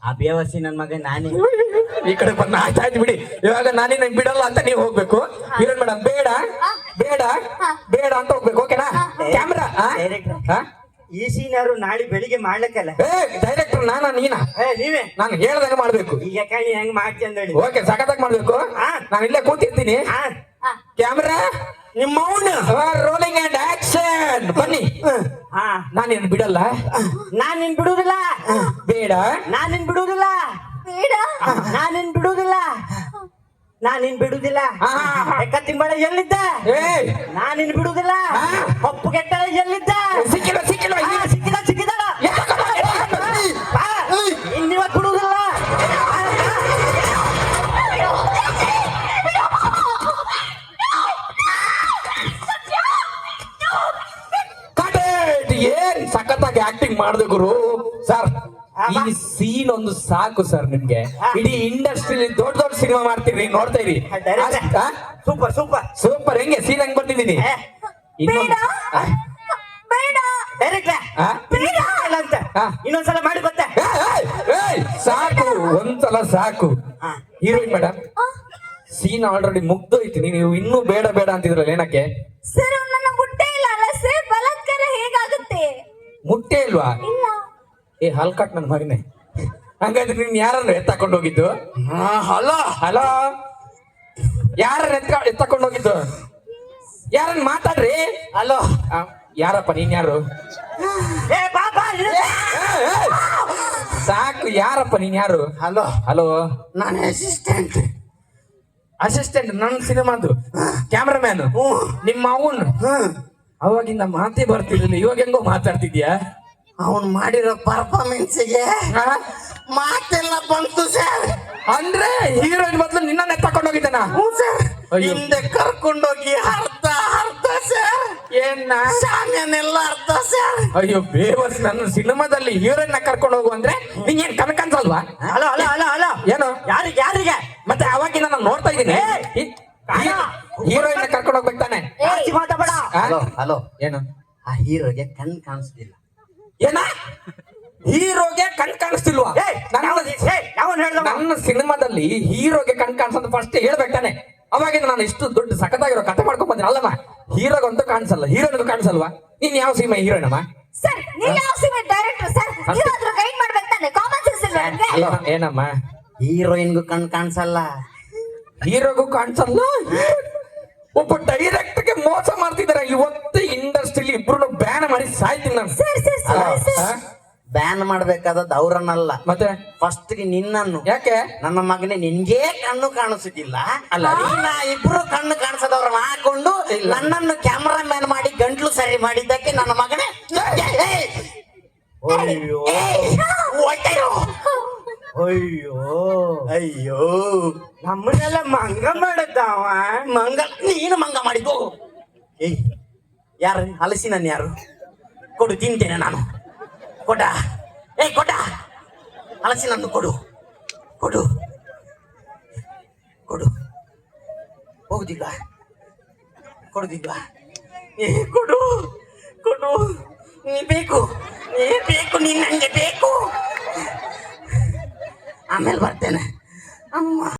[SPEAKER 3] ಆ ಬೇವರ್ಸಿ ನನ್ ಮಗ ನಾನೇ.
[SPEAKER 1] ಈ ಕಡೆ ಬಂದ ಆಯ್ತಾಯ್ತು ಬಿಡಿ. ಇವಾಗ ನಾನೇ ನಂಗೆ ಬಿಡಲ್ಲ ಅಂತ ನೀವು ಹೋಗ್ಬೇಕು. ಹೀರೋಯಿನ್ ಮೇಡಮ್ ಬೇಡ ಬೇಡ ಬೇಡ ಅಂತ ಹೋಗ್ಬೇಕು. ಓಕೆನಾ? ಕ್ಯಾಮ್ರಾ
[SPEAKER 3] ಈ ಸೀನ್ ಯಾರು ನಾಳೆ ಬೆಳಿಗ್ಗೆ ಮಾಡ್ಲಿಕ್ಕಲ್ಲ.
[SPEAKER 1] ಡೈರೆಕ್ಟರ್ ನಾನಾ ನೀನಾ?
[SPEAKER 3] ನೀವೇ.
[SPEAKER 1] ನಾನು ಹೇಳ್ದಂಗೆ ಮಾಡ್ಬೇಕು.
[SPEAKER 3] ಈಗ ಕೈ ಹೆಂಗ್ ಮಾಡ್ತಿ ಅಂತ ಹೇಳಿ.
[SPEAKER 1] ಓಕೆ ಸಖತ್ತಾಗಿ ಮಾಡ್ಬೇಕು. ನಾನು ಇಲ್ಲೇ ಕೂತಿರ್ತೀನಿ. ಕ್ಯಾಮ್ರಾ
[SPEAKER 3] ನಿಮ್ಮ ಅವನ
[SPEAKER 1] ರೋಲಿಂಗ್ ಅಂಡ್ ಆಕ್ಷನ್. ಬನ್ನಿ. ನಾನೇನು ಬಿಡಲ್ಲ.
[SPEAKER 3] ನಾನ್ ನಿನ್ ಬಿಡುದಿಲ್ಲ.
[SPEAKER 1] ಬೇಡ
[SPEAKER 3] ನಾನ್ ನಿನ್ ಬಿಡುದಿಲ್ಲ.
[SPEAKER 2] ಬೇಡ.
[SPEAKER 3] ನಾನ್ ನಿನ್ ಬಿಡುದಿಲ್ಲ. ನಾನ್ ನಿನ್ ಬಿಡುದಿಲ್ಲ. ಕತ್ತಿಂಬಳ ಎಲ್ಲಿದ್ದ? ನಾನ್ ನಿನ್ ಬಿಡುದಿಲ್ಲ. ಕಪ್ಪು ಕೆಟ್ಟ ಎಲ್ಲಿದ್ದ?
[SPEAKER 1] ಸಿಕ್ಕಿಲ್ಲ ಸಿಕ್ಕಿಲ್ಲ
[SPEAKER 3] ಸಿಕ್ಕಿದ ಸಿಕ್ಕಿದ ಇನ್ನಿವತ್ತು ಬಿಡುದಿಲ್ಲ.
[SPEAKER 1] ಏನ್ ಸಖತ್ತಾಗಿ ಆಕ್ಟಿಂಗ್ ಮಾಡಿದೆ ಗುರು ಸರ್. ಈ ಸೀನ್ ಒಂದು ಸಾಕು ಸರ್ ನಿಮ್ಗೆ. ಇಡೀ ಇಂಡಸ್ಟ್ರಿಲಿ ದೊಡ್ಡ ದೊಡ್ಡ ಸಿನಿಮಾ ಮಾಡ್ತೀರಿ, ನೋಡ್ತಾ ಇರಿ.
[SPEAKER 3] Super super
[SPEAKER 1] super. ಹೆಂಗೆ ಸೀನ್ ಹೆಂಗ್ ಬರ್ತಿದ್ದೀನಿ?
[SPEAKER 2] ಬೇಡ ಬೇಡ
[SPEAKER 3] ಅಂತ ಇನ್ನೊಂದ್ಸಲ ಮಾಡಿ ಗೊತ್ತಾ?
[SPEAKER 1] ಸಾಕು, ಒಂದ್ಸಲ ಸಾಕು. ಹೀರೋಯಿನ್ ಮೇಡಮ್, ಸೀನ್ ಆಲ್ರೆಡಿ ಮುಗ್ದೋಯ್ತು. ನೀವು ಇನ್ನೂ ಬೇಡ ಬೇಡ ಅಂತಿದ್ರಲ್ಲ, ಏನಕ್ಕೆ?
[SPEAKER 2] ಸರ್ ನನ್ನ ಮುಟ್ಟೆ ಇಲ್ಲ ಅಲ್ಲ ಸರ್. ಬಲಾತ್ಕಾರ
[SPEAKER 1] ಮುಟ್ಟೆ ಇಲ್ವಾ?
[SPEAKER 2] ಇಲ್ಲ.
[SPEAKER 1] ಏ ಹಲ್ಕಟ್ ನನ್ನ ಮಗನೇ, ಹಂಗಾದ್ರೆ ನೀನ್ ಯಾರನ್ನ ಎತ್ತಾಕೊಂಡು ಹೋಗಿದ್ದು?
[SPEAKER 3] ಹಲೋ
[SPEAKER 1] ಹಲೋ, ಯಾರನ್ನ ಎತ್ತಕೊಂಡು ಹೋಗಿದ್ದು? ಯಾರನ್ನ ಮಾತಾಡ್ರಿ.
[SPEAKER 3] ಹಲೋ
[SPEAKER 1] ಆ, ಯಾರಪ್ಪ ನೀನ್ ಯಾರು?
[SPEAKER 3] ಏ ಬಾಬಾ
[SPEAKER 1] ಏ, ಏ, ಸಾಕು, ಯಾರಪ್ಪ ನೀನ್ ಯಾರು?
[SPEAKER 3] ಹಲೋ
[SPEAKER 1] ಹಲೋ,
[SPEAKER 3] ನಾನು ಅಸಿಸ್ಟೆಂಟ್.
[SPEAKER 1] ಅಸಿಸ್ಟೆಂಟ್ ನನ್ನ ಸಿನಿಮಾದು ಕ್ಯಾಮ್ರಾಮ್ಯಾನ್. ನಿಮ್ಮ ಅವನ್ ಅವಾಗಿಂದ ಮಾತೇ ಬರ್ತಿರ್ಲಿಲ್ಲ, ಇವಾಗ ಹೆಂಗೋ ಮಾತಾಡ್ತಿದ್ಯಾ?
[SPEAKER 3] ಅವನು ಮಾಡಿರೋ ಪರ್ಫಾರ್ಮೆನ್ಸ್ಗೆ
[SPEAKER 1] ಆ?
[SPEAKER 3] ಮಾತೆಲ್ಲ ಬಂತು ಸರ್.
[SPEAKER 1] ಅಂದ್ರೆ ಹೀರೋಯಿನ್ ಬದಲು ನಿನ್ನ ಎತ್ತಕೊಂಡು ಹೋಗಿದ್ದಾನ?
[SPEAKER 3] ಸರ್
[SPEAKER 1] ಅಯ್ಯೋ.
[SPEAKER 3] ಹಿಂದೆ ಕರ್ಕೊಂಡೋಗಿ ಅರ್ಧ ಸರ್,
[SPEAKER 1] ಏನ್ನ?
[SPEAKER 3] ಶಾಮ್ಯಾನೆಲ್ಲ ಅರ್ಧ ಸರ್.
[SPEAKER 1] ಅಯ್ಯೋ ಬೇವರ್ಸ್, ನನ್ನ ಸಿನಿಮಾದಲ್ಲಿ ಹೀರೋಯಿನ್ ಕರ್ಕೊಂಡು ಹೋಗು ಅಂದ್ರೆ ನಿಂಗೇನ್ ಕನಕನ್ಸಲ್ವಾ?
[SPEAKER 3] ಹಲೋ ಹಲೋ ಹಲೋ ಹಲೋ
[SPEAKER 1] ಏನು?
[SPEAKER 3] ಯಾರಿಗೆ
[SPEAKER 1] ಮತ್ತೆ ಅವಾಗಿಂದ ನಾನು ನೋಡ್ತಾ ಇದ್ದೀನಿ, ಹೀರೋಯಿನ್ ಕರ್ಕೊಂಡು ಹೋಗ್ಬೇಕು ತಾನೆ?
[SPEAKER 3] ಮಾತಾಡ.
[SPEAKER 1] ಆ?
[SPEAKER 3] ಹಲೋ ಹಲೋ,
[SPEAKER 1] ಏನು?
[SPEAKER 3] ಆ ಹೀರೋಗೆ ಕಣ್ ಕಾಣಿಸ್ತಿಲ್ಲ.
[SPEAKER 1] ಏನ? ಹೀರೋಗೆ ಕಣ್ ಕಾಣಿಸ್ತಿಲ್ವಾ? ನನ್ನ ಸಿನಿಮಾದಲ್ಲಿ ಹೀರೋಗೆ ಕಣ್ ಕಾಣಿಸೋದು ಫಸ್ಟ್ ಹೇಳ್ಬೇಕು ತಾನೆ? ಅವಾಗಿಂದ ನಾನು ಇಷ್ಟು ದೊಡ್ಡ ಸಖತ್ತಾಗಿರೋ ಕಥೆ ಮಾಡ್ಕೊಂಡ್ ಬಂದಿನ ಅಲ್ಲಮ್ಮ. ಹೀರೋಗಂತೂ ಕಾಣಿಸಲ್ಲ, ಹೀರೋನಿಗೂ ಕಾಣಿಸಲ್ವಾ? ನೀನ್ ಯಾವ ಸಿನಿಮಾ ಹೀರೋಯಿನಮ್ಮ?
[SPEAKER 2] ಸರ್ ನೀವು ಯಾವ ಸಿನಿಮಾ ಡೈರೆಕ್ಟರ್ ಸರ್? ನೀವಾದ್ರೂ ಗೈಡ್ ಮಾಡ್ಬೇಕು ತಾನೆ, ಕಾಮನ್ ಸೆನ್ಸ್ ಇಲ್ಲ ನಿಮ್ಗೆ?
[SPEAKER 1] ಅಲ್ಲ ಏನಮ್ಮ,
[SPEAKER 3] ಹೀರೋಯಿನ್ಗೂ ಕಣ್ ಕಾಣಿಸಲ್ಲ,
[SPEAKER 1] ಹೀರೋಗೂ ಕಾಣಿಸಲ್ಲ. ಒಬ್ಬ ಡೈರೆಕ್ಟ್ಗೆ ಮೋಸ ಮಾಡ್ತಿದಾರೆ ಇವತ್ತು ಇಂಡಸ್ಟ್ರಿಲಿ. ಇಬ್ರು ಬ್ಯಾನ್ ಮಾಡಿ ಸಾಯ್ತೀನಿ ನಾನು.
[SPEAKER 2] ಸರ್ ಸರ್ ಸರ್
[SPEAKER 1] ಆ?
[SPEAKER 3] ಬ್ಯಾನ್ ಮಾಡ್ಬೇಕಾದದ್ದು ಅವ್ರನ್ನಲ್ಲ,
[SPEAKER 1] ಮತ್ತೆ
[SPEAKER 3] ಫಸ್ಟ್ಗೆ ನಿನ್ನನ್ನು.
[SPEAKER 1] ಯಾಕೆ?
[SPEAKER 3] ನನ್ನ ಮಗನೇ ನಿನ್ಗೆ ಕಣ್ಣು ಕಾಣಿಸುದಿಲ್ಲ ಅಲ್ಲ, ನೀನ ಇಬ್ರು ಕಣ್ಣು ಕಾಣಿಸದವ್ರನ್ನ ಹಾಕೊಂಡು ನನ್ನನ್ನು ಕ್ಯಾಮರಾ ಮ್ಯಾನ್ ಮಾಡಿ ಗಂಟ್ಲು ಸರಿ ಮಾಡಿದ್ದಕ್ಕೆ ನನ್ನ ಮಗನೇ. ಅಯ್ಯೋ ಅಯ್ಯೋ ಅಯ್ಯೋ, ನಮ್ಮನ್ನೆಲ್ಲ ಮಂಗ ಮಾಡದ್ದಾವ. ಮಂಗ? ನೀನು ಮಂಗ ಮಾಡಿದ್ದು. ಏಯ್ ಯಾರು ಹಲಸಿ? ನಾನು ಯಾರು? ಕೊಡು, ತಿಂತೇನೆ ನಾನು. ಕೊಡ, ಏಯ್ ಕೊಡ, ಹಲಸಿ ನನ್ನ ಕೊಡು, ಕೊಡು ಕೊಡು. ಹೋಗುದಿಲ್ಲ, ಕೊಡುದಿಲ್ಲ. ಏ ಕೊಡು ಕೊಡು, ನೀ ಬೇಕು, ನೀ ಬೇಕು, ನೀನ್ ನಂಗೆ ಬೇಕು. ಆಮೇಲೆ ಬರ್ತೇನೆ ಅಮ್ಮ.